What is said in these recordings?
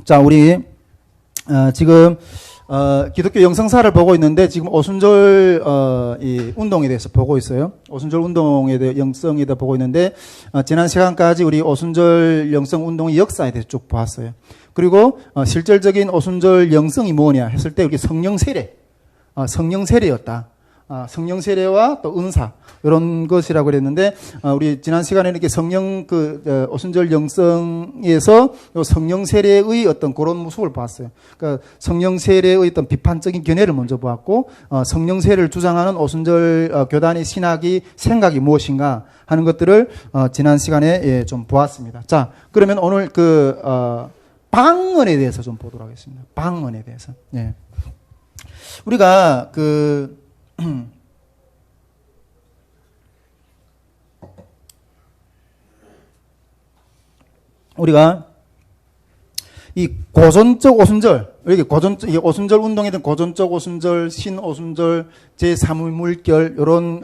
자, 우리 지금 기독교 영성사를 보고 있는데 지금 오순절 이 운동에 대해서 보고 있어요. 오순절 운동에 대해 영성에 대해 보고 있는데 지난 시간까지 우리 오순절 영성 운동의 역사에 대해서 쭉 보았어요. 그리고 실질적인 오순절 영성이 뭐냐 했을 때 이렇게 성령 세례, 성령 세례였다. 성령 세례와 또 은사 이런 것이라고 그랬는데 우리 지난 시간에는 이렇게 성령 오순절 영성에서 성령 세례의 어떤 그런 모습을 보았어요. 그러니까 성령 세례의 어떤 비판적인 견해를 먼저 보았고 성령 세례를 주장하는 오순절 교단의 신학이 생각이 무엇인가 하는 것들을 지난 시간에 좀 보았습니다. 자, 그러면 오늘 방언에 대해서 좀 보도록 하겠습니다. 방언에 대해서. 예. 우리가 우리가 이 고전적 오순절, 여기 이 오순절 운동이든 고전적 오순절, 신오순절, 제3물결 이런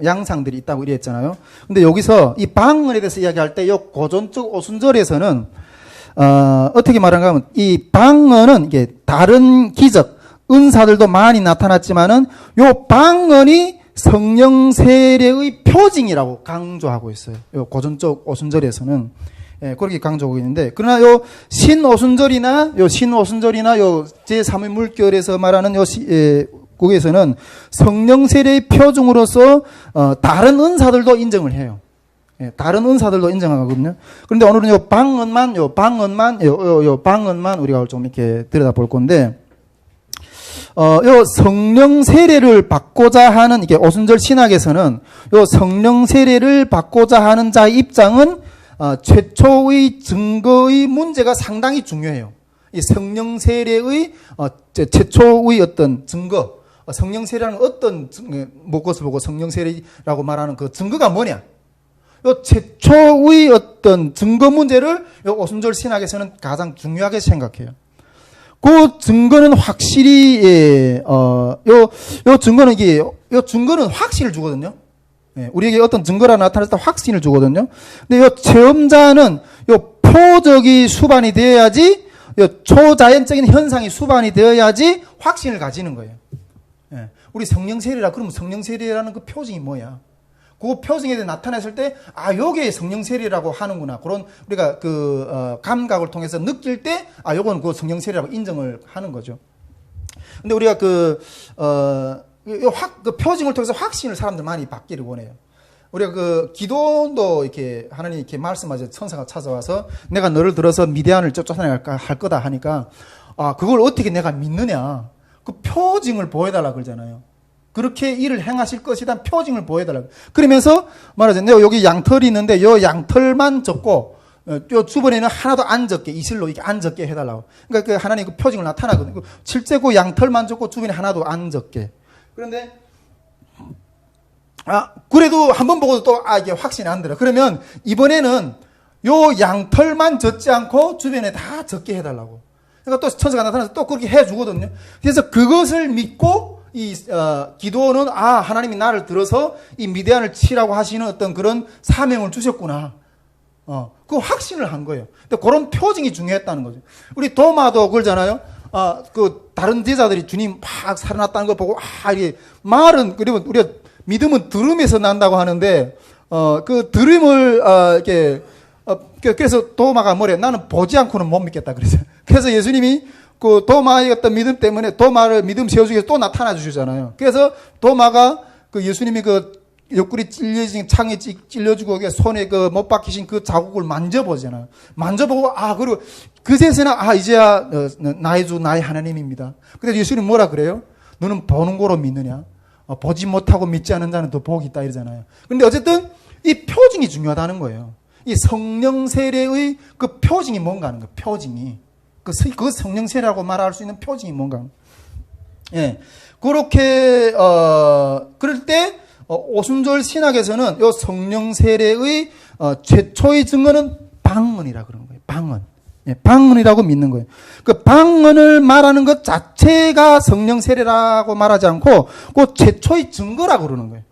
양상들이 있다고 이랬잖아요. 근데 여기서 이 방언에 대해서 이야기할 때 이 고전적 오순절에서는 어떻게 말하는가 하면 이 방언은 이게 다른 기적 은사들도 많이 나타났지만은 요 방언이 성령 세례의 표징이라고 강조하고 있어요. 요 고전적 오순절에서는 그렇게 강조하고 있는데, 그러나 요 신오순절이나 요 제3의 물결에서 말하는 거기에서는 성령 세례의 표징으로서 다른 은사들도 인정을 해요. 다른 은사들도 인정하거든요. 그런데 오늘은 요 방언만 우리가 좀 이렇게 들여다볼 건데. 요 성령 세례를 받고자 하는 이게 오순절 신학에서는 요 성령 세례를 받고자 하는 자의 입장은 최초의 증거의 문제가 상당히 중요해요. 이 성령 세례의 최초의 어떤 증거, 성령 세례라는 어떤 것을 보고 성령 세례라고 말하는 그 증거가 뭐냐? 요 최초의 어떤 증거 문제를 요 오순절 신학에서는 가장 중요하게 생각해요. 그 증거는 확실히 요 증거는 확신을 주거든요. 우리에게 어떤 증거가 나타났을 때 확신을 주거든요. 근데 요 체험자는 요 표적이 수반이 되어야지, 요 초자연적인 현상이 수반이 되어야지 확신을 가지는 거예요. 우리 성령 세례라 그러면 성령 세례라는 그 표징이 뭐야? 그 표징에 대해 나타났을 때, 요게 성령 세례라고 하는구나. 그런, 우리가 감각을 통해서 느낄 때, 요건 그 성령 세례라고 인정을 하는 거죠. 근데 우리가 그 표징을 통해서 확신을 사람들 많이 받기를 원해요. 우리가 기도도 이렇게 하나님 이렇게 말씀하셔서 천사가 찾아와서 내가 너를 들어서 미디안을 쫓아내갈까 할 거다 하니까, 그걸 어떻게 내가 믿느냐. 그 표징을 보여달라 그러잖아요. 그렇게 일을 행하실 것이란 표징을 보여달라고. 그러면서 말하죠. 여기 양털이 있는데 요 양털만 적고 요 주변에는 하나도 안 적게 이슬로 이렇게 안 적게 해달라고. 그러니까 하나님 그 표징을 나타나거든요. 실제 그 양털만 적고 주변에 하나도 안 적게. 그런데 그래도 한번 보고도 또 이게 확신이 안 들어. 그러면 이번에는 요 양털만 적지 않고 주변에 다 적게 해달라고. 그러니까 또 천사가 나타나서 또 그렇게 해주거든요. 그래서 그것을 믿고 기도는 하나님이 나를 들어서 이 미디안을 치라고 하시는 어떤 그런 사명을 주셨구나. 그 확신을 한 거예요. 근데 그런 표징이 중요했다는 거죠. 우리 도마도 그러잖아요. 다른 제자들이 주님 막 살아났다는 걸 보고 이게 말은, 그리고 우리가 믿음은 들음에서 난다고 하는데 그 들음을 그래서 도마가 뭐래? 나는 보지 않고는 못 믿겠다 그랬어요. 그래서 예수님이 그 도마의 어떤 믿음 때문에 도마를 믿음 세워주기 위해서 또 나타나 주시잖아요. 그래서 도마가 예수님이 옆구리 찔려진 창에 찔려주고 손에 못 박히신 그 자국을 만져보잖아요. 만져보고 그리고 그제서야 이제야 나의 주 나의 하나님입니다. 근데 예수님 뭐라 그래요? 너는 보는 거로 믿느냐? 보지 못하고 믿지 않은 자는 더 복이 있다 이러잖아요. 근데 어쨌든 이 표징이 중요하다는 거예요. 이 성령 세례의 그 표징이 뭔가 하는 거예요. 표징이. 그 성령 세례라고 말할 수 있는 표징이 뭔가. 그렇게, 그럴 때, 오순절 신학에서는 요 성령 세례의, 최초의 증거는 방언이라 그러는 거예요. 방언. 방언이라고 믿는 거예요. 그 방언을 말하는 것 자체가 성령 세례라고 말하지 않고, 그 최초의 증거라고 그러는 거예요.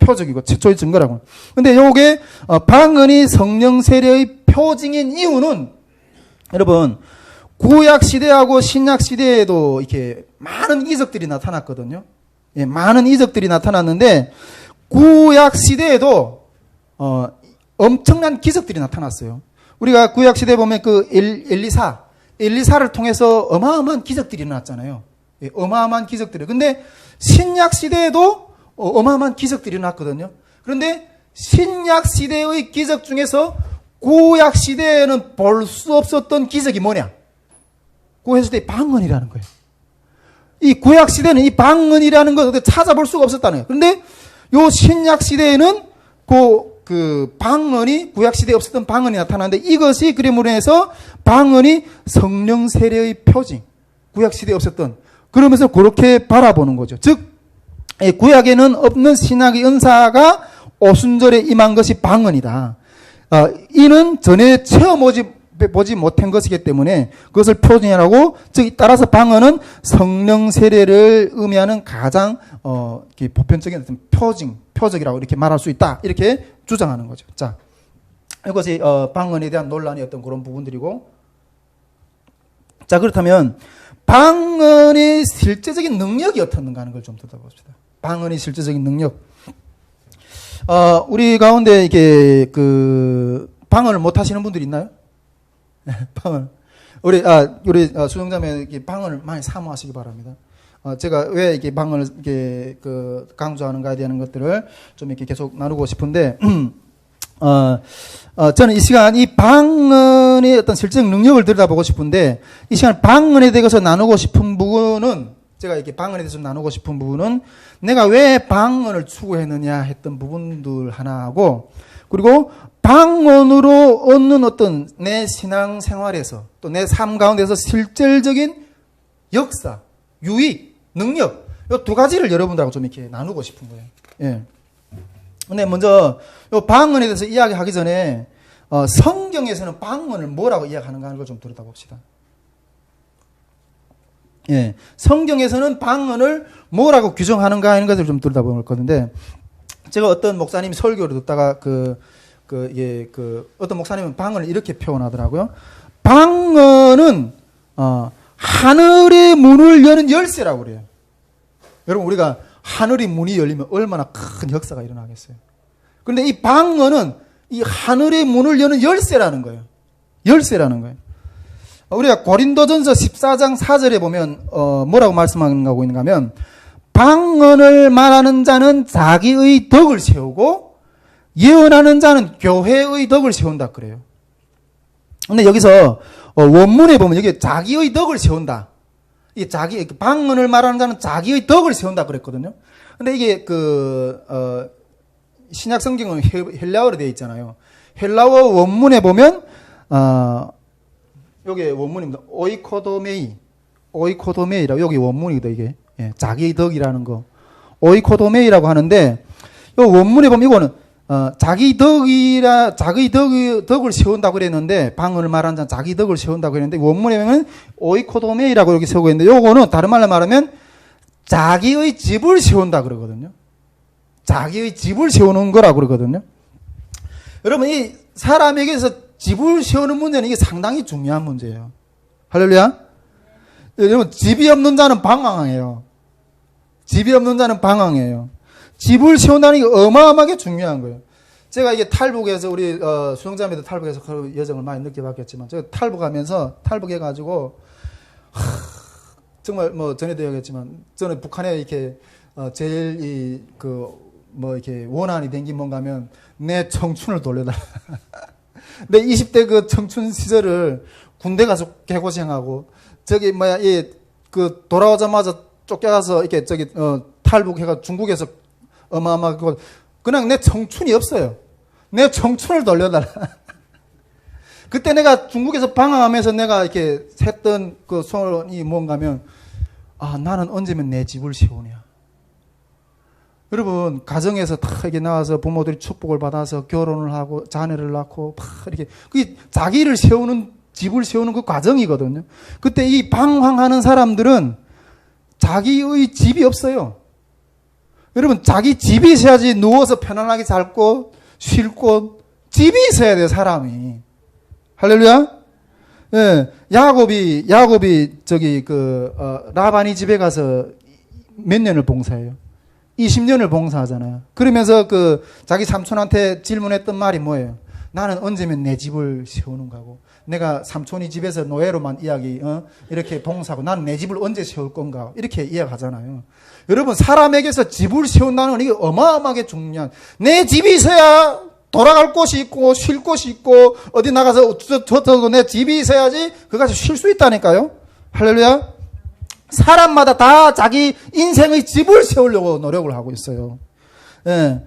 표적이고 최초의 증거라고. 근데 요게 방언이 성령 세례의 표징인 이유는 여러분 구약 시대하고 신약 시대에도 이렇게 많은 이적들이 나타났거든요. 예, 많은 이적들이 나타났는데 구약 시대에도 엄청난 기적들이 나타났어요. 우리가 구약 시대에 보면 그 엘리사를 통해서 어마어마한 기적들이 일어났잖아요. 예, 어마어마한 기적들이. 근데 신약 시대에도 어마어마한 기적들이 일어났거든요. 그런데 신약 시대의 기적 중에서 구약 시대에는 볼 수 없었던 기적이 뭐냐? 구약 시대의 방언이라는 거예요. 이 구약 시대는 이 방언이라는 것을 찾아볼 수가 없었다는 거예요. 그런데 요 신약 시대에는 그 방언이 구약 시대에 없었던 방언이 나타나는데 이것이 그림으로 해서 방언이 성령 세례의 표징. 구약 시대에 없었던. 그러면서 그렇게 바라보는 거죠. 즉 구약에는 없는 신약의 은사가 오순절에 임한 것이 방언이다. 이는 전에 보지 못한 것이기 때문에 그것을 표징이라고, 즉 따라서 방언은 성령 세례를 의미하는 가장 보편적인 어떤 표적이라고 이렇게 말할 수 있다. 이렇게 주장하는 거죠. 자, 이것이 방언에 대한 논란의 어떤 그런 부분들이고, 자 그렇다면 방언의 실제적인 능력이 어떻는가 하는 걸 좀 들어봅시다. 방언의 실제적인 능력. 우리 가운데 이게 방언을 못 하시는 분들이 있나요? 방언. 우리 수정자매 방언을 많이 사모하시기 바랍니다. 제가 왜 이렇게 방언을 이렇게 강조하는가에 대한 것들을 좀 이렇게 계속 나누고 싶은데, 저는 이 시간 이 방언의 어떤 실제적 능력을 들여다보고 싶은데, 이 시간 방언에 대해서 나누고 싶은 부분은, 제가 이렇게 방언에 대해서 나누고 싶은 부분은 내가 왜 방언을 추구했느냐 했던 부분들 하나하고, 그리고 방언으로 얻는 어떤 내 신앙 생활에서 또 내 삶 가운데서 실질적인 역사, 유익, 능력, 이 두 가지를 여러분들하고 좀 이렇게 나누고 싶은 거예요. 예. 근데 먼저 이 방언에 대해서 이야기하기 전에 성경에서는 방언을 뭐라고 이야기하는가 하는 걸 좀 들여다봅시다. 예. 성경에서는 방언을 뭐라고 규정하는가 하는 것을 좀 들여다볼 건데, 제가 어떤 목사님이 설교를 듣다가 어떤 목사님은 방언을 이렇게 표현하더라고요. 방언은 하늘의 문을 여는 열쇠라고 그래요. 여러분, 우리가 하늘의 문이 열리면 얼마나 큰 역사가 일어나겠어요. 그런데 이 방언은 이 하늘의 문을 여는 열쇠라는 거예요. 열쇠라는 거예요. 우리가 고린도전서 14장 4절에 보면 뭐라고 말씀하고 있는가 하면, 방언을 말하는 자는 자기의 덕을 세우고 예언하는 자는 교회의 덕을 세운다 그래요. 근데 여기서 원문에 보면 여기 자기의 덕을 세운다. 이 방언을 말하는 자는 자기의 덕을 세운다 그랬거든요. 근데 이게 신약 성경은 헬라어로 되어 있잖아요. 헬라어 원문에 보면 여기 원문입니다. 오이코도메이라고 여기 원문이다 이게. 예, 자기의 덕이라는 거. 오이코도메이라고 하는데 이 원문에 보면 이거는 자기 덕을 세운다고 그랬는데, 방언을 말하는 자는 자기 덕을 세운다고 그랬는데, 원문에 보면 오이코도메이라고 이렇게 세우고 있는데, 요거는 다른 말로 말하면 자기의 집을 세운다 그러거든요. 자기의 집을 세우는 거라고 그러거든요. 여러분, 이 사람에게서 집을 세우는 문제는 이게 상당히 중요한 문제예요. 할렐루야. 여러분, 집이 없는 자는 방황해요. 집이 없는 자는 방황해요. 집을 세운다는 게 어마어마하게 중요한 거예요. 제가 이게 탈북해서 우리 수영자매도 탈북해서 그 여정을 많이 느껴봤겠지만, 제가 탈북해가지고 정말 전에도 얘기했지만, 저는 북한에 이렇게 제일 이렇게 원한이 된 게 뭔가 하면 내 청춘을 돌려달라. 내 20대 그 청춘 시절을 군대 가서 개고생하고, 돌아오자마자 쫓겨가서 이렇게 탈북해가 중국에서 어마어마하고, 그냥 내 청춘이 없어요. 내 청춘을 돌려달라. 그때 내가 중국에서 방황하면서 내가 이렇게 했던 그 소원이 뭔가 하면, 나는 언제면 내 집을 세우냐. 여러분, 가정에서 다 이렇게 나와서 부모들이 축복을 받아서 결혼을 하고 자녀를 낳고 이렇게 그게 자기를 세우는, 집을 세우는 그 과정이거든요. 그때 이 방황하는 사람들은 자기의 집이 없어요. 여러분, 자기 집이 있어야지 누워서 편안하게 잘 곳, 쉴 곳, 집이 있어야 돼요, 사람이. 할렐루야? 예, 야곱이, 라반이 집에 가서 몇 년을 봉사해요? 20년을 봉사하잖아요. 그러면서 자기 삼촌한테 질문했던 말이 뭐예요? 나는 언제면 내 집을 세우는가 하고, 내가 삼촌이 집에서 노예로만 이렇게 봉사하고, 나는 내 집을 언제 세울 건가? 이렇게 이야기하잖아요. 여러분, 사람에게서 집을 세운다는 건 이게 어마어마하게 중요한, 내 집이 있어야 돌아갈 곳이 있고, 쉴 곳이 있고, 어디 나가서 저도 내 집이 있어야지, 그가서 쉴 수 있다니까요. 할렐루야. 사람마다 다 자기 인생의 집을 세우려고 노력을 하고 있어요. 예.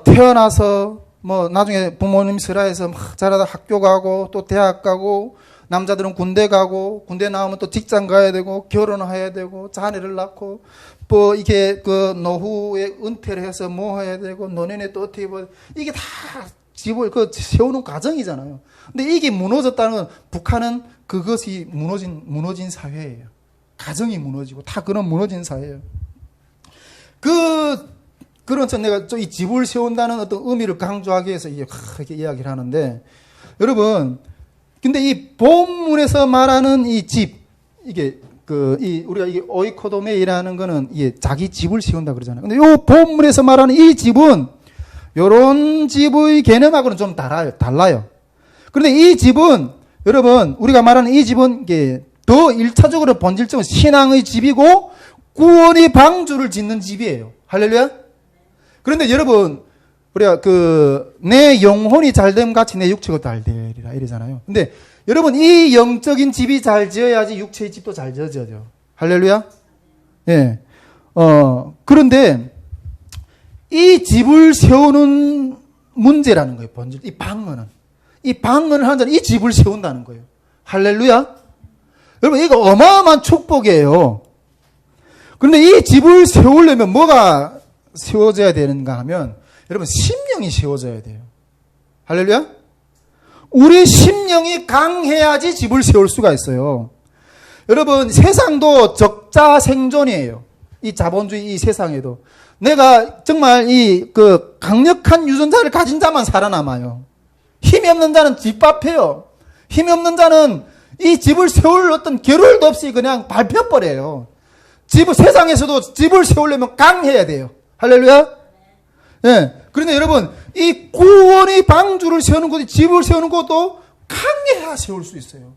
태어나서, 나중에 부모님 슬하해서 막 자라다 학교 가고, 또 대학 가고, 남자들은 군대 가고, 군대 나오면 또 직장 가야 되고, 결혼해야 되고, 자녀를 낳고, 이게 노후에 은퇴를 해서 뭐 해야 되고, 노년에 또 어떻게 이게 다 집을 세우는 과정이잖아요. 근데 이게 무너졌다는 건 북한은 그것이 무너진 사회예요. 가정이 무너지고, 다 그런 무너진 사회예요. 내가 이 집을 세운다는 어떤 의미를 강조하기 위해서 이렇게 이야기를 하는데, 여러분, 근데 이 본문에서 말하는 이 집, 우리가 이게 오이코도메이라는 거는 이게 자기 집을 세운다 그러잖아요. 근데 이 본문에서 말하는 이 집은 요런 집의 개념하고는 좀 달라요. 그런데 이 집은, 여러분, 우리가 말하는 이 집은 이게 더 1차적으로 본질적으로 신앙의 집이고 구원의 방주를 짓는 집이에요. 할렐루야? 그런데 여러분, 우리가 내 영혼이 잘됨 같이 내 육체가 잘 되리라 이러잖아요. 근데 여러분, 이 영적인 집이 잘 지어야지 육체의 집도 잘 지어져요. 할렐루야? 예. 그런데 이 집을 세우는 문제라는 거예요. 본질. 이 방언을 하는 자는 이 집을 세운다는 거예요. 할렐루야? 여러분, 이거 어마어마한 축복이에요. 그런데 이 집을 세우려면 뭐가 세워져야 되는가 하면, 여러분, 심령이 세워져야 돼요. 할렐루야? 우리 심령이 강해야지 집을 세울 수가 있어요. 여러분, 세상도 적자 생존이에요. 이 자본주의 이 세상에도. 내가 정말 강력한 유전자를 가진 자만 살아남아요. 힘이 없는 자는 뒷밥해요. 힘이 없는 자는 이 집을 세울 어떤 겨를도 없이 그냥 밟혀버려요. 세상에서도 집을 세우려면 강해야 돼요. 할렐루야? 예. 그런데 여러분, 이 구원의 방주를 세우는 것도, 집을 세우는 것도 강해야 세울 수 있어요.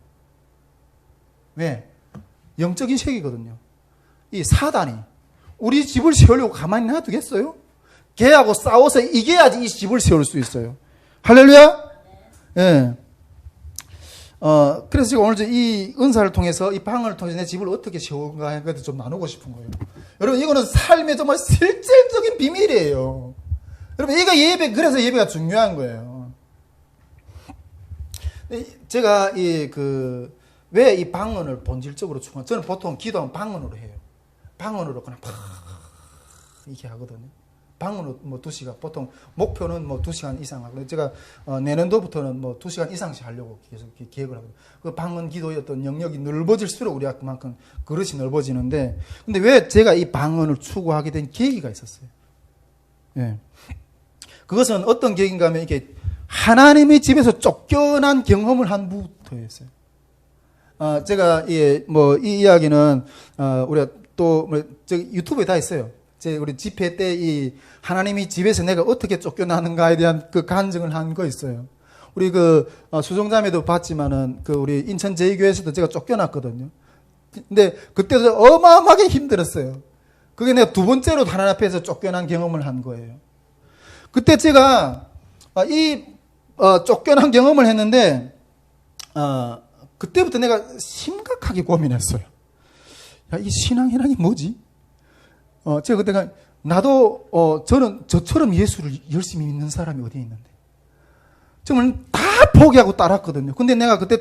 왜? 영적인 세계거든요. 이 사단이 우리 집을 세우려고 가만히 놔두겠어요? 걔하고 싸워서 이겨야지 이 집을 세울 수 있어요. 할렐루야? 예. 그래서 제가 오늘 이 은사를 통해서, 이 방을 통해서 내 집을 어떻게 세우는가 하는 것도 좀 나누고 싶은 거예요. 여러분, 이거는 삶의 정말 실질적인 비밀이에요. 여러분, 그래서 예배가 중요한 거예요. 제가 왜 이 방언을 본질적으로 저는 보통 기도하면 방언으로 해요. 방언으로 그냥 이렇게 하거든요. 방언으로 2시간, 보통 목표는 2시간 이상 하고, 제가 내년도부터는 2시간 이상씩 하려고 계속 계획을 하거든요. 그 방언 기도의 어떤 영역이 넓어질수록 우리가 그만큼 그릇이 넓어지는데, 근데 왜 제가 이 방언을 추구하게 된 계기가 있었어요. 예. 그것은 어떤 계기인가 하면, 이게 하나님의 집에서 쫓겨난 경험을 한 부터였어요. 제가 이 이야기는 우리가 또 유튜브에 다 있어요. 우리 집회 때 이 하나님이 집에서 내가 어떻게 쫓겨나는가에 대한 간증을 한 거 있어요. 우리 수종자매도 봤지만은 우리 인천 제2교회에서도 제가 쫓겨났거든요. 근데 그때도 어마어마하게 힘들었어요. 그게 내가 두 번째로 하나님 앞에서 쫓겨난 경험을 한 거예요. 그때 제가 쫓겨난 경험을 했는데, 그때부터 내가 심각하게 고민했어요. 야, 이 신앙이라는 게 뭐지? 제가 그때가, 저는 저처럼 예수를 열심히 믿는 사람이 어디에 있는데. 정말 다 포기하고 따랐거든요. 근데 내가 그때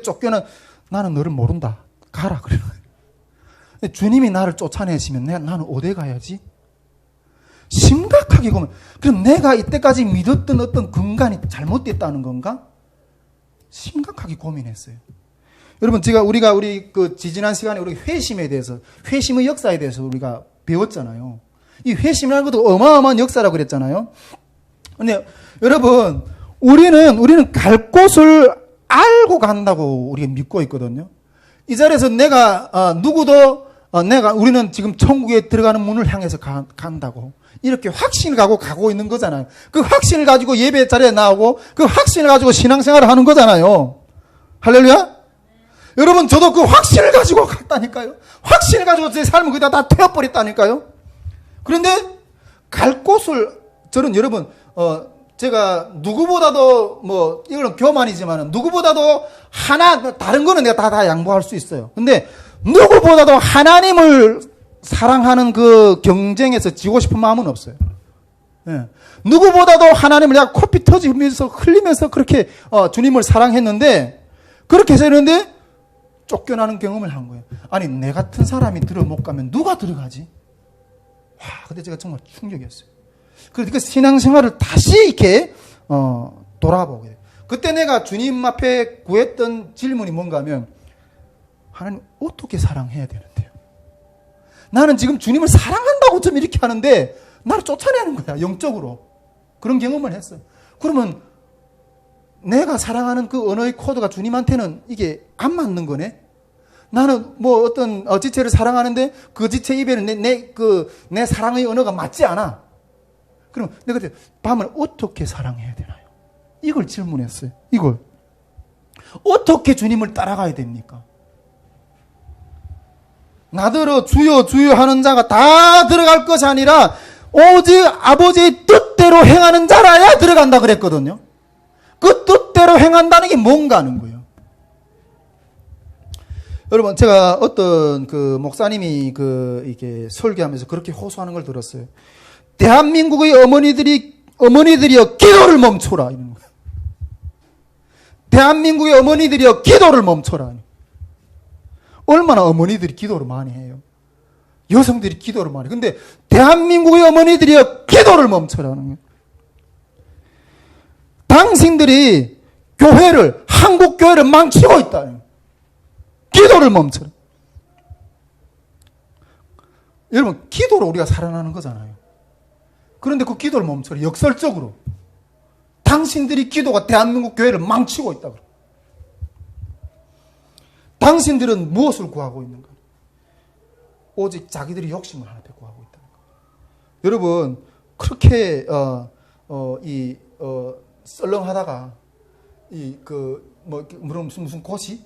나는 너를 모른다. 가라. 그래요. 주님이 나를 쫓아내시면 나는 어디 가야지? 심각하게 고민. 그럼 내가 이때까지 믿었던 어떤 근간이 잘못됐다는 건가? 심각하게 고민했어요. 여러분, 우리 지지난 시간에 우리 회심에 대해서, 회심의 역사에 대해서 우리가 배웠잖아요. 이 회심이라는 것도 어마어마한 역사라고 그랬잖아요. 근데 여러분, 우리는 갈 곳을 알고 간다고 우리가 믿고 있거든요. 이 자리에서 우리는 지금 천국에 들어가는 문을 향해서 간다고. 이렇게 확신을 가고 있는 거잖아요. 그 확신을 가지고 예배 자리에 나오고 그 확신을 가지고 신앙생활을 하는 거잖아요. 할렐루야? 여러분, 저도 그 확신을 가지고 갔다니까요. 확신을 가지고 제 삶을 거기다 다 태워버렸다니까요. 그런데 갈 곳을 저는 여러분, 제가 누구보다도 이거는 교만이지만 누구보다도 다른 거는 내가 다 양보할 수 있어요. 근데 누구보다도 하나님을 사랑하는 그 경쟁에서 지고 싶은 마음은 없어요. 예. 누구보다도 하나님을 내가 코피 터지면서 흘리면서 그렇게 주님을 사랑했는데, 그렇게 해서 했는데 쫓겨나는 경험을 한 거예요. 아니, 내 같은 사람이 못 가면 누가 들어가지? 와, 근데 제가 정말 충격이었어요. 그러니까 신앙생활을 다시 이렇게 돌아보게 돼요. 그때 내가 주님 앞에 구했던 질문이 뭔가 하면, 하나님 어떻게 사랑해야 되는데요? 나는 지금 주님을 사랑한다고 좀 이렇게 하는데 나를 쫓아내는 거야, 영적으로. 그런 경험을 했어요. 그러면 내가 사랑하는 그 언어의 코드가 주님한테는 이게 안 맞는 거네? 나는 어떤 지체를 사랑하는데 그 지체 입에는 내 사랑의 언어가 맞지 않아. 그럼 내가 그때 밤을 어떻게 사랑해야 되나요? 이걸 질문했어요. 이걸. 어떻게 주님을 따라가야 됩니까? 나더러 주여 주여 하는 자가 다 들어갈 것이 아니라 오직 아버지의 뜻대로 행하는 자라야 들어간다 그랬거든요. 그 뜻대로 행한다는 게 뭔가 하는 거예요. 여러분, 제가 어떤 그 목사님이 이게 설교하면서 그렇게 호소하는 걸 들었어요. 대한민국의 어머니들이여 기도를 멈춰라, 이런 거예요. 대한민국의 어머니들이여 기도를 멈춰라. 얼마나 어머니들이 기도를 많이 해요. 여성들이 기도를 많이 해요. 근데 대한민국의 어머니들이여 기도를 멈춰라는 거예요. 당신들이 한국 교회를 망치고 있다. 기도를 멈춰라. 여러분, 기도로 우리가 살아나는 거잖아요. 그런데 그 기도를 멈춰라. 역설적으로. 당신들이 기도가 대한민국 교회를 망치고 있다. 당신들은 무엇을 구하고 있는가? 오직 자기들이 욕심을 하나 더 구하고 있다는 거예요. 여러분, 그렇게 썰렁하다가 무슨 고시?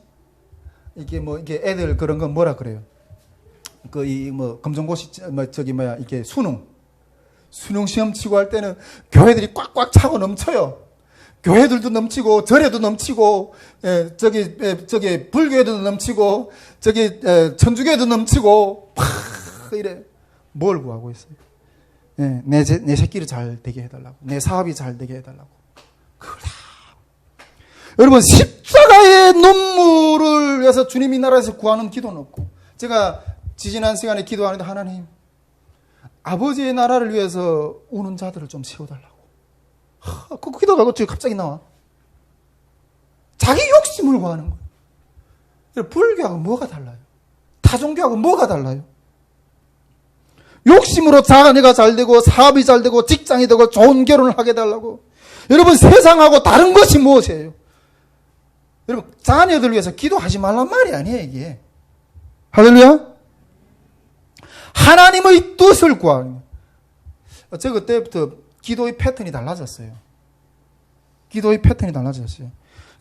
이게 애들 그런 건 뭐라 그래요? 검정고시 이게 수능 시험 치고 할 때는 교회들이 꽉꽉 차고 넘쳐요. 교회들도 넘치고 절에도 넘치고 불교에도 넘치고 천주교에도 넘치고 이래. 뭘 구하고 있어요? 내 새끼를 잘 되게 해달라고, 내 사업이 잘 되게 해달라고. 그걸 다. 여러분, 십자가의 눈물을 위해서 주님이 나라에서 구하는 기도는 없고, 제가 지지난 시간에 기도하는데, 하나님 아버지의 나라를 위해서 우는 자들을 좀 세워달라고. 그 기도가 갑자기 나와. 자기 욕심을 구하는 거예요. 불교하고 뭐가 달라요? 타종교하고 뭐가 달라요? 욕심으로 자녀가 잘 되고 사업이 잘 되고 직장이 되고 좋은 결혼을 하게 달라고. 여러분, 세상하고 다른 것이 무엇이에요? 여러분, 자녀들 위해서 기도하지 말란 말이 아니에요, 이게. 할렐루야? 하나님의 뜻을 구하는 거예요. 제가 그때부터 기도의 패턴이 달라졌어요. 기도의 패턴이 달라졌어요.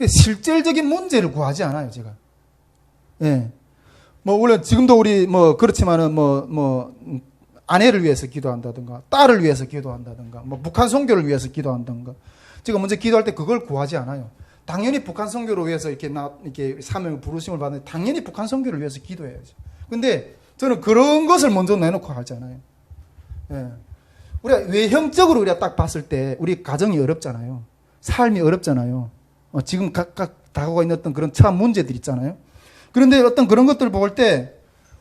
실질적인 문제를 구하지 않아요, 제가. 예. 원래 지금도 우리 그렇지만은 아내를 위해서 기도한다든가, 딸을 위해서 기도한다든가, 북한 선교를 위해서 기도한다든가. 제가 먼저 기도할 때 그걸 구하지 않아요. 당연히 북한 선교를 위해서 이렇게 사명 부르심을 받는, 당연히 북한 선교를 위해서 기도해야죠. 근데 저는 그런 것을 먼저 내놓고 하잖아요. 예. 우리가 외형적으로 우리가 딱 봤을 때 우리 가정이 어렵잖아요. 삶이 어렵잖아요. 지금 각각 다가오고 있는 어떤 그런 참 문제들 있잖아요. 그런데 어떤 그런 것들을 볼 때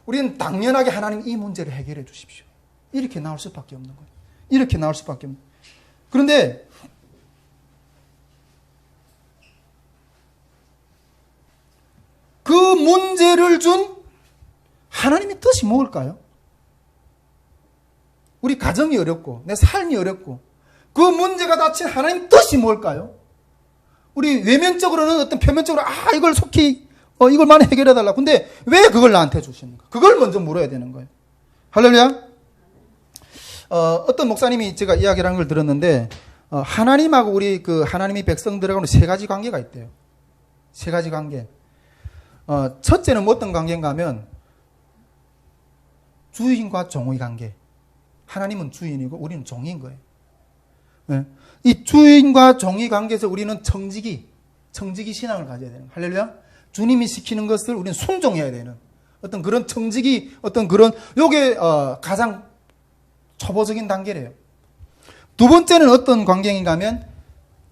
우리는 당연하게 하나님 이 문제를 해결해 주십시오. 이렇게 나올 수밖에 없는 거예요. 이렇게 나올 수밖에 없는 거예요. 그런데 그 문제를 준 하나님의 뜻이 뭘까요? 우리 가정이 어렵고 내 삶이 어렵고 그 문제가 닥친 하나님 뜻이 뭘까요? 우리 외면적으로는 어떤 표면적으로 이걸 속히 이걸만 해결해달라. 근데 왜 그걸 나한테 주십니까? 그걸 먼저 물어야 되는 거예요. 할렐루야. 어떤 목사님이 제가 이야기를 한 걸 들었는데 하나님하고 우리 그 하나님이 백성들하고는 세 가지 관계가 있대요. 세 가지 관계. 첫째는 뭐 어떤 관계인가 하면 주인과 종의 관계. 하나님은 주인이고 우리는 종인 거예요. 네. 이 주인과 종의 관계에서 우리는 청지기 신앙을 가져야 되는 거예요. 할렐루야. 주님이 시키는 것을 우리는 순종해야 되는 어떤 그런 청지기, 어떤 그런 요게 가장 초보적인 단계래요. 두 번째는 어떤 관계인가 하면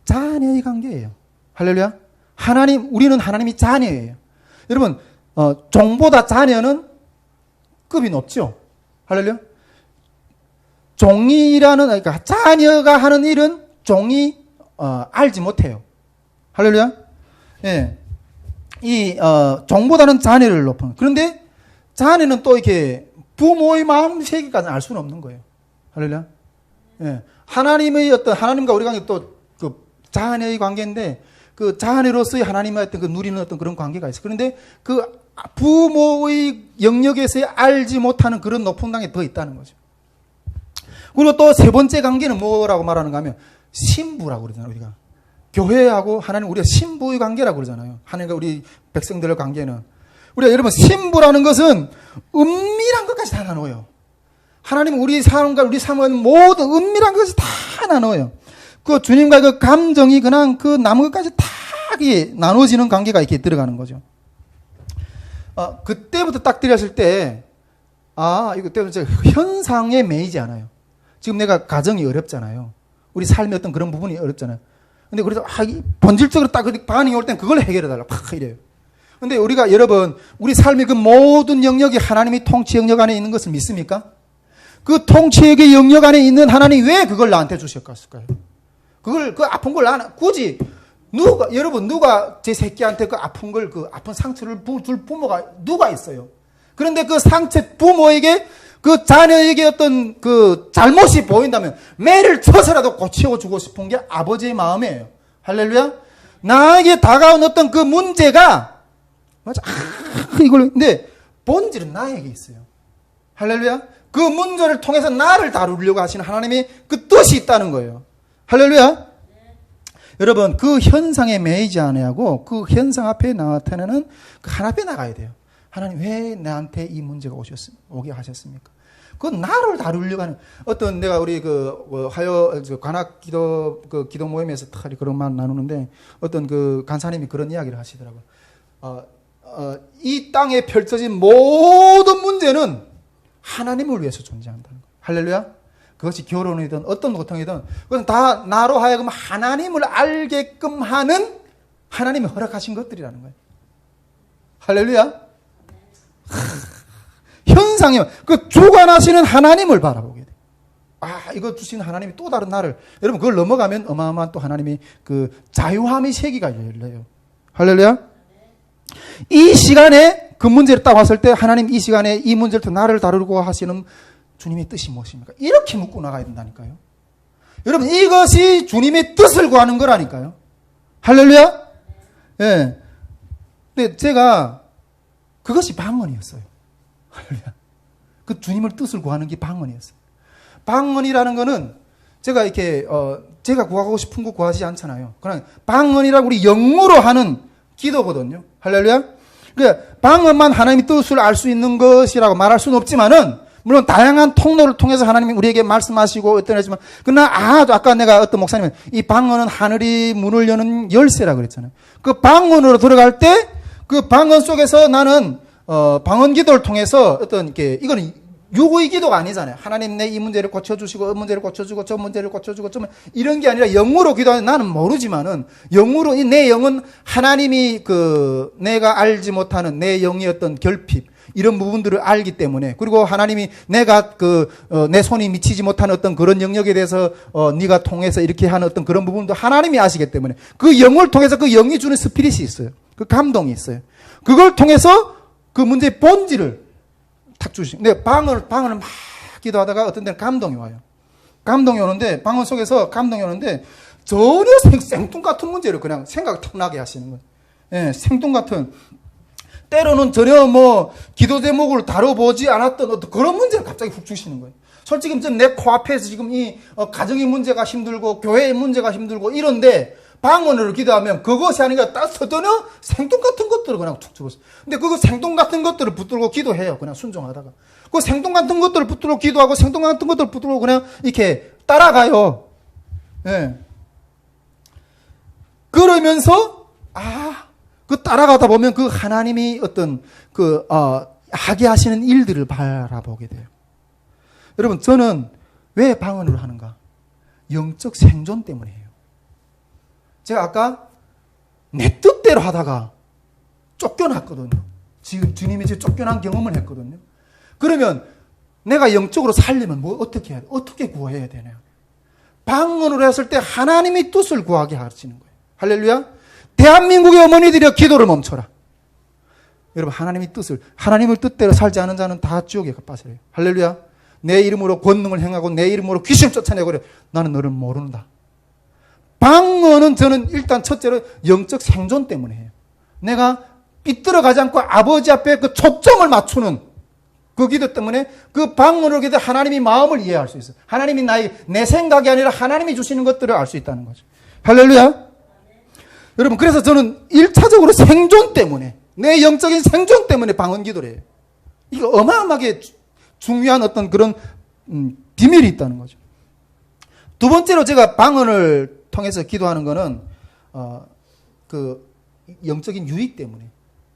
자녀의 관계예요. 할렐루야. 우리는 하나님이 자녀예요. 여러분, 종보다 자녀는 급이 높죠. 할렐루야. 그러니까 자녀가 하는 일은 종이 알지 못해요. 할렐루야. 예. 종보다는 자녀를 높은. 그런데 자녀는 또 이렇게 부모의 마음 세계까지는 알 수는 없는 거예요. 할렐루야. 예. 하나님과 우리 관계 또 그 자녀의 관계인데 그 자녀로서의 하나님의 어떤 그 누리는 어떤 그런 관계가 있어요. 그런데 그 부모의 영역에서 알지 못하는 그런 높은 단계가 더 있다는 거죠. 그리고 또 세 번째 관계는 뭐라고 말하는가 하면 신부라고 그러잖아요. 우리가 교회하고 하나님 우리가 신부의 관계라고 그러잖아요. 하나님과 우리 백성들의 관계는 우리가 여러분 신부라는 것은 은밀한 것까지 다 나눠요. 하나님은 우리 삶과 우리 삶은 모든 은밀한 것이 다 나눠요. 그 주님과 그 감정이 그냥 그 남은 것까지 다 나눠지는 관계가 이렇게 들어가는 거죠. 그때부터 딱 들였을 때 이거 때문에 현상에 매이지 않아요. 지금 내가 가정이 어렵잖아요. 우리 삶의 어떤 그런 부분이 어렵잖아요. 근데 그래서 본질적으로 딱 반응이 올 땐 그걸 해결해달라. 팍 이래요. 근데 우리가 여러분 우리 삶의 그 모든 영역이 하나님의 통치 영역 안에 있는 것을 믿습니까? 그 통치의 영역 안에 있는 하나님이 왜 그걸 나한테 주셨을까요? 그 아픈 걸 굳이 누가 제 새끼한테 그 아픈 상처를 줄 부모가 누가 있어요? 그런데 그 상처 부모에게 그 자녀에게 어떤 그 잘못이 보인다면 매를 쳐서라도 고치고 싶은 게 아버지의 마음이에요. 할렐루야. 나에게 다가온 어떤 그 문제가 맞아. 근데 본질은 나에게 있어요. 할렐루야. 그 문제를 통해서 나를 다루려고 하시는 하나님의 그 뜻이 있다는 거예요. 할렐루야. 여러분 그 현상에 매이지 않아야고 그 현상 앞에 나타나는 그 하나 앞에 나가야 돼요. 하나님 왜 나한테 이 문제가 오게 하셨습니까? 그건 나를 다루려고 하는 어떤 내가 우리 관악 기도 모임에서 특별히 그런 말 나누는데 어떤 그 간사님이 그런 이야기를 하시더라고요. 이 땅에 펼쳐진 모든 문제는 하나님을 위해서 존재한다는 거예요. 할렐루야. 그것이 결혼이든 어떤 고통이든 그건 다 나로 하여금 하나님을 알게끔 하는 하나님이 허락하신 것들이라는 거예요. 할렐루야. 현상이 그 주관하시는 하나님을 바라보게 돼. 이거 주신 하나님이 또 다른 나를 여러분 그걸 넘어가면 어마어마한 또 하나님이 그 자유함의 세계가 열려요. 할렐루야. 이 시간에 그 문제를 딱 왔을 때 하나님 이 시간에 이 문제를 통해 나를 다루고 하시는 주님의 뜻이 무엇입니까? 이렇게 묻고 나가야 된다니까요. 여러분 이것이 주님의 뜻을 구하는 거라니까요. 할렐루야. 예. 근데 제가 그것이 방언이었어요. 할렐루야. 그 주님의 뜻을 구하는 게 방언이었어요. 방언이라는 거는 제가 이렇게 제가 구하고 싶은 거 구하지 않잖아요. 그냥 방언이라고 우리 영으로 하는 기도거든요. 할렐루야. 그러니까 방언만 하나님의 뜻을 알 수 있는 것이라고 말할 수는 없지만은 물론 다양한 통로를 통해서 하나님이 우리에게 말씀하시고 어떤 하지만 그러나 아까 내가 어떤 목사님은 이 방언은 하늘이 문을 여는 열쇠라고 그랬잖아요. 그 방언으로 들어갈 때 그 방언 속에서 나는 방언 기도를 통해서 어떤 이거는 요구의 기도가 아니잖아요. 하나님 내 이 문제를 고쳐주시고 이 문제를 고쳐주고 저 문제를 고쳐주고 이런 게 아니라 영으로 기도하는 나는 모르지만은 영으로 내 영은 하나님이 내가 알지 못하는 내 영의 어떤 결핍 이런 부분들을 알기 때문에 그리고 하나님이 내가 내 손이 미치지 못하는 어떤 그런 영역에 대해서 네가 통해서 이렇게 하는 어떤 그런 부분도 하나님이 아시기 때문에 그 영을 통해서 그 영이 주는 스피릿이 있어요. 그 감동이 있어요. 그걸 통해서 그 문제의 본질을 탁 주시고. 근데 방언을 막 기도하다가 어떤 때는 감동이 와요. 감동이 오는데, 방언 속에서 감동이 오는데, 전혀 생뚱같은 문제를 그냥 생각 탁 나게 하시는 거예요. 예, 생뚱같은. 때로는 전혀 기도 제목을 다뤄보지 않았던 어떤 그런 문제를 갑자기 훅 주시는 거예요. 솔직히 내 코앞에서 지금 가정의 문제가 힘들고, 교회의 문제가 힘들고, 이런데, 방언으로 기도하면 그것이 아니라 딱 서전혀 생뚱같은 것들을 그냥 툭 주었어요. 근데 그거 생뚱같은 것들을 붙들고 기도해요. 그냥 순종하다가. 그 생뚱같은 것들을 붙들고 기도하고 생뚱같은 것들을 붙들고 그냥 이렇게 따라가요. 예. 그러면서, 그 따라가다 보면 그 하나님이 어떤 하게 하시는 일들을 바라보게 돼요. 여러분, 저는 왜 방언을 하는가? 영적 생존 때문에 해요. 제가 아까 내 뜻대로 하다가 쫓겨났거든요. 지금 주님이 제 쫓겨난 경험을 했거든요. 그러면 내가 영적으로 살려면 어떻게 해야 돼? 어떻게 구해야 되나요? 방언으로 했을 때 하나님이 뜻을 구하게 하시는 거예요. 할렐루야. 대한민국의 어머니들이여 기도를 멈춰라. 여러분, 하나님의 뜻대로 살지 않은 자는 다 지옥에 빠져요. 할렐루야. 내 이름으로 권능을 행하고 내 이름으로 귀신을 쫓아내고 그래. 나는 너를 모른다. 방언은 저는 일단 첫째로 영적 생존 때문에 해요. 내가 삐뚤어가지 않고 아버지 앞에 그 초점을 맞추는 그 기도 때문에 그 방언으로 기도 하나님이 마음을 이해할 수 있어요. 하나님이 내 생각이 아니라 하나님이 주시는 것들을 알 수 있다는 거죠. 할렐루야. 여러분, 그래서 저는 1차적으로 생존 때문에, 내 영적인 생존 때문에 방언 기도를 해요. 이거 어마어마하게 중요한 어떤 그런 비밀이 있다는 거죠. 두 번째로 제가 방언을 통해서 기도하는 거는 그 영적인 유익 때문에.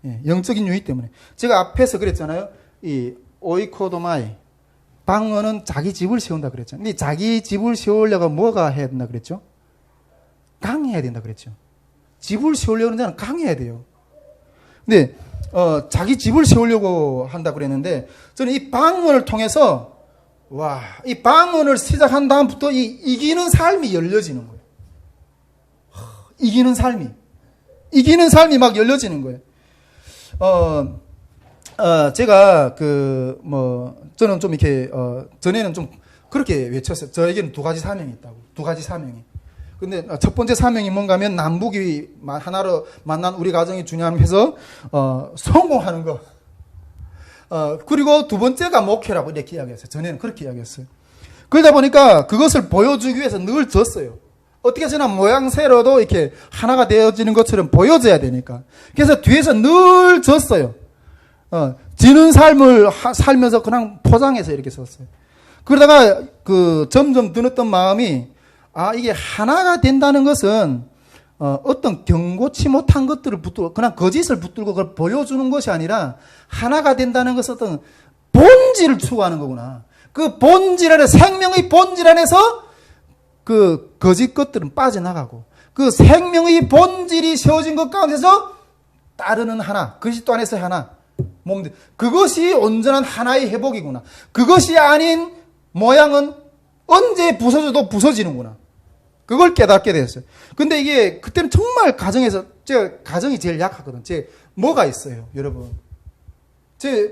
예, 영적인 유익 때문에. 제가 앞에서 그랬잖아요. 이 오이코도마이, 방언은 자기 집을 세운다 그랬잖아요. 근데 자기 집을 세우려고 뭐가 해야 된다 그랬죠? 강해야 된다 그랬죠. 집을 세우려는 자는 강해야 돼요. 근데 자기 집을 세우려고 한다 그랬는데, 저는 이 방언을 통해서 이 방언을 시작한 다음부터 이기는 삶이 열려지는 거예요. 이기는 삶이 막 열려지는 거예요. 제가 저는 좀 이렇게 전에는 좀 그렇게 외쳤어요. 저에게는 두 가지 사명이 있다고. 두 가지 사명이. 근데 첫 번째 사명이 뭔가 하면 남북이 하나로 만난 우리 가정이 중요하면서 성공하는 거. 그리고 두 번째가 목회라고 이렇게 이야기했어요. 전에는 그렇게 이야기했어요. 그러다 보니까 그것을 보여주기 위해서 늘 졌어요. 어떻게 해서나 모양새로도 이렇게 하나가 되어지는 것처럼 보여져야 되니까. 그래서 뒤에서 늘 졌어요. 지는 삶을 살면서 그냥 포장해서 이렇게 썼어요. 그러다가 점점 드었던 마음이, 이게 하나가 된다는 것은 어떤 경고치 못한 것들을 붙들고 그냥 거짓을 붙들고 그걸 보여주는 것이 아니라, 하나가 된다는 것은 어떤 본질을 추구하는 거구나. 그 본질 안에, 생명의 본질 안에서 그 거짓 것들은 빠져나가고, 그 생명의 본질이 세워진 것 가운데서 따르는 하나, 그리스도 안에서 하나, 그것이 온전한 하나의 회복이구나. 그것이 아닌 모양은 언제 부서져도 부서지는구나. 그걸 깨닫게 됐어요. 근데 이게 그때는 정말 가정에서, 제가 가정이 제일 약하거든. 뭐가 있어요, 여러분?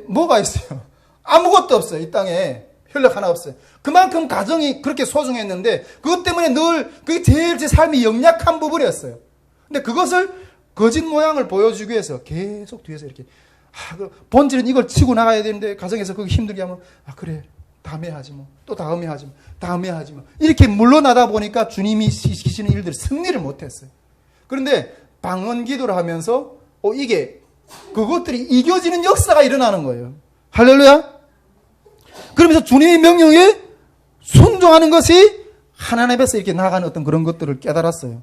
뭐가 있어요? 아무것도 없어요. 이 땅에 혈력 하나 없어요. 그만큼 가정이 그렇게 소중했는데, 그것 때문에 늘 그게 제일 제 삶이 연약한 부분이었어요. 근데 그것을 거짓 모양을 보여주기 위해서 계속 뒤에서 이렇게 본질은 이걸 치고 나가야 되는데, 가정에서 그게 힘들게 하면 그래, 다음에 하지 뭐, 또 다음에 하지 뭐, 다음에 하지 뭐, 이렇게 물러나다 보니까 주님이 시키시는 일들을 승리를 못했어요. 그런데 방언 기도를 하면서 이게 그것들이 이겨지는 역사가 일어나는 거예요. 할렐루야. 그러면서 주님의 명령에 순종하는 것이 하나님 앞에서 이렇게 나가는 어떤 그런 것들을 깨달았어요.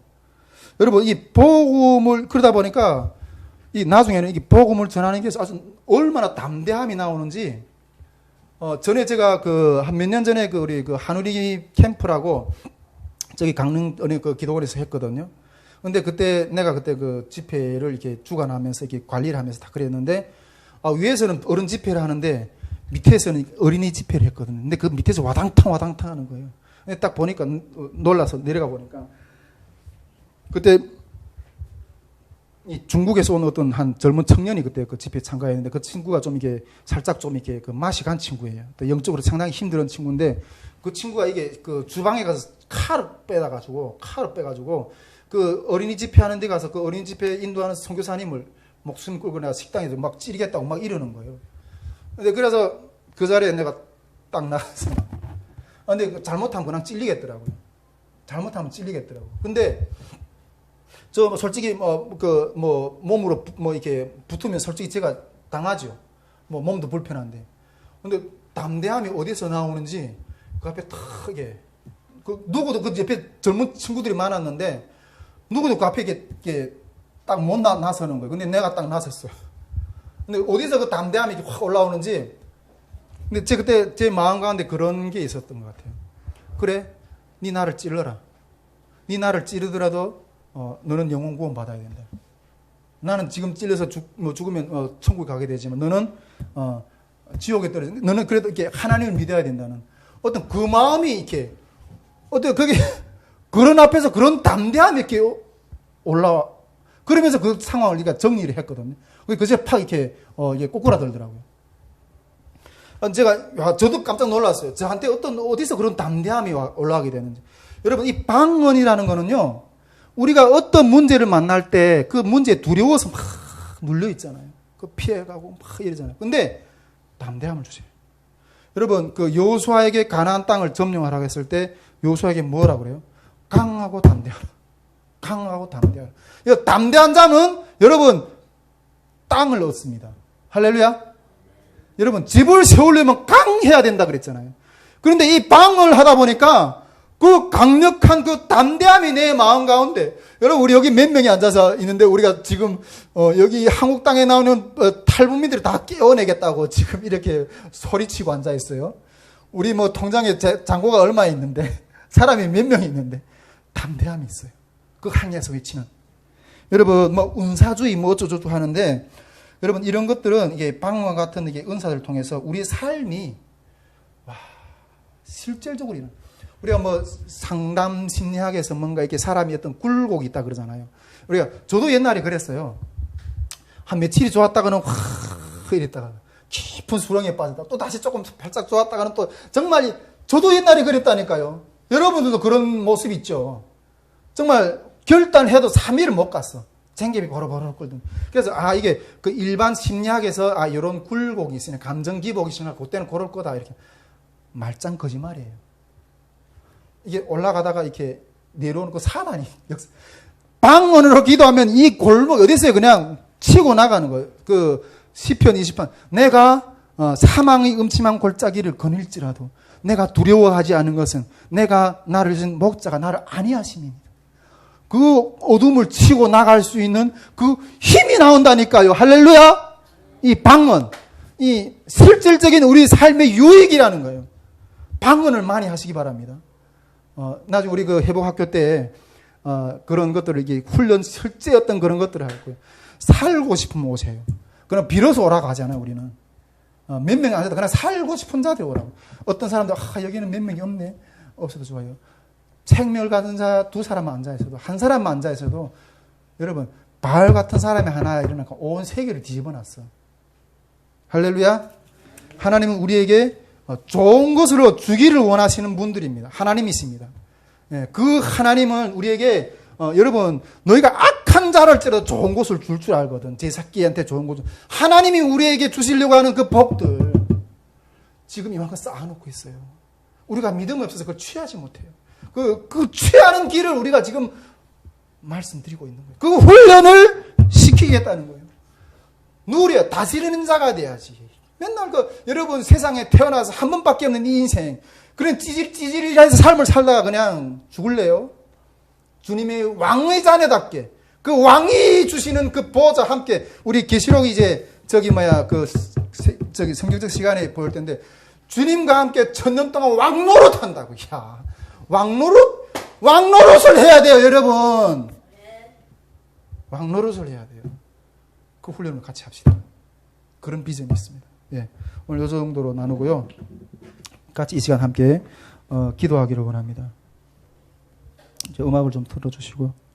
여러분, 이 복음을 그러다 보니까 나중에는 이 복음을 전하는 게 아주 얼마나 담대함이 나오는지. 전에 제가 한 몇 년 전에 우리 한우리 캠프라고 저기 강릉 어느 기도원에서 했거든요. 근데 내가 그때 집회를 이렇게 주관하면서 이렇게 관리를 하면서 다 그랬는데, 위에서는 어른 집회를 하는데 밑에서는 어린이 집회를 했거든요. 근데 그 밑에서 와당탕 하는 거예요. 근데 딱 보니까 놀라서 내려가 보니까, 그때 이 중국에서 온 어떤 한 젊은 청년이 그때 그 집회에 참가했는데 그 친구가 좀 이게 살짝 좀 이렇게 그 맛이 간 친구예요. 또 영적으로 상당히 힘든 친구인데 그 친구가 이게 그 주방에 가서 칼을 빼가지고 그 어린이 집회하는 데 가서 그 어린이 집회 인도하는 선교사님을 목숨 끌고 내가 식당에서 막 찌르겠다고 막 이러는 거예요. 근데 그래서 그 자리에 내가 딱 나갔어. 근데 잘못하면 그냥 찔리겠더라고요. 잘못하면 찔리겠더라고요. 근데 저 솔직히 몸으로 이렇게 붙으면 솔직히 제가 당하죠. 몸도 불편한데. 근데 담대함이 어디서 나오는지 그 앞에 탁 이게 누구도 그 옆에 젊은 친구들이 많았는데 누구도 그 앞에 이게 딱 못 나서는 거예요. 근데 내가 딱 나섰어요. 근데 어디서 그 담대함이 이렇게 확 올라오는지. 근데 그때 제 마음 가운데 그런 게 있었던 것 같아요. 그래, 네 나를 찔러라. 네 나를 찌르더라도 너는 영혼 구원 받아야 된다. 나는 지금 찔려서 죽으면 천국에 가게 되지만 너는 지옥에 떨어져. 너는 그래도 이렇게 하나님을 믿어야 된다는 어떤 그 마음이 이렇게 어떤 그게 그런 앞에서 그런 담대함이 이렇게 올라와. 그러면서 그 상황을 우리가 정리를 했거든요. 그제 팍 이렇게 이게 꼬꾸라들더라고요. 저도 깜짝 놀랐어요. 저한테 어디서 그런 담대함이 올라가게 되는지. 여러분, 이 방언이라는 거는요, 우리가 어떤 문제를 만날 때 그 문제에 두려워서 막 눌려있잖아요. 그 피해가고 막 이러잖아요. 근데 담대함을 주세요. 여러분, 그 여호수아에게 가나안 땅을 점령하라고 했을 때 여호수아에게 뭐라고 그래요? 강하고 담대하라. 강하고 담대하라. 담대한 자는 여러분 땅을 얻습니다. 할렐루야. 여러분, 집을 세우려면 강해야 된다 그랬잖아요. 그런데 이 방언을 하다 보니까 그 강력한 그 담대함이 내 마음 가운데, 여러분, 우리 여기 몇 명이 앉아서 있는데 우리가 지금 여기 한국 땅에 나오는 탈북민들을 다 깨워내겠다고 지금 이렇게 소리치고 앉아 있어요. 우리 통장에 잔고가 얼마 있는데 사람이 몇 명 있는데 담대함이 있어요. 그 항해에서 외치는. 여러분, 은사주의 어쩌고저쩌고 하는데, 여러분, 이런 것들은 이게 방언 같은 이게 은사들을 통해서 우리의 삶이 실질적으로 우리가 상담 심리학에서 뭔가 이렇게 사람이 어떤 굴곡이 있다 그러잖아요. 저도 옛날에 그랬어요. 한 며칠이 좋았다가는 확 이랬다가 깊은 수렁에 빠졌다. 또 다시 조금 발짝 좋았다가는 또 정말 저도 옛날에 그랬다니까요. 여러분들도 그런 모습 있죠. 정말 결단해도 3일을 못 갔어. 쟁개비 버럭버럭 끓든. 그래서 이게 그 일반 심리학에서 이런 굴곡이 있으니 감정 기복이 있으니까 그때는 그럴 거다 이렇게 말짱 거짓말이에요. 이게 올라가다가 이렇게 내려오는 그 사단이 방언으로 기도하면 이 골목 어디서요 그냥 치고 나가는 거예요. 그 시편 20편 내가 사망의 음침한 골짜기를 거닐지라도 내가 두려워하지 않은 것은 내가 나를 준 목자가 나를 안위하심이니라. 그 어둠을 치고 나갈 수 있는 그 힘이 나온다니까요. 할렐루야. 이 방언, 이 실질적인 우리 삶의 유익이라는 거예요. 방언을 많이 하시기 바랍니다. 나중에 우리 그 회복학교 때 그런 것들을 이게 훈련 실제 어떤 그런 것들을 하고요. 살고 싶으면 오세요. 그럼 비로소 오라고 하잖아요. 우리는 몇 명이 안 해도 그냥 살고 싶은 자들 오라고. 어떤 사람들 여기는 몇 명이 없네. 없어도 좋아요. 생명을 가진 자 두 사람만 앉아 있어도 한 사람만 앉아 있어도 여러분 바알 같은 사람이 하나 일어나고 온 세계를 뒤집어 놨어. 할렐루야. 하나님은 우리에게 좋은 것으로 주기를 원하시는 분들입니다. 하나님이십니다. 그 하나님은 우리에게 여러분 너희가 악한 자랄지라도 좋은 것을 줄 줄 알거든. 제 새끼한테 좋은 것을. 하나님이 우리에게 주시려고 하는 그 복들 지금 이만큼 쌓아놓고 있어요. 우리가 믿음이 없어서 그걸 취하지 못해요. 그 취하는 길을 우리가 지금 말씀드리고 있는 거예요. 그 훈련을 시키겠다는 거예요. 누구래요? 다스리는 자가 돼야지. 맨날 여러분 세상에 태어나서 한 번밖에 없는 이 인생. 그냥 찌질찌질해서 삶을 살다가 그냥 죽을래요? 주님의 왕의 자녀답게 그 왕이 주시는 그 보호자 함께 우리 계시록 이제 성경적 시간에 보일 텐데 주님과 함께 1000년 동안 왕노릇 한다고. 야, 왕노릇을 해야 돼요, 여러분. 왕노릇을 해야 돼요. 그 훈련을 같이 합시다. 그런 비전이 있습니다. 예, 오늘 이 정도로 나누고요. 같이 이 시간 함께 기도하기를 원합니다. 이제 음악을 좀 틀어주시고.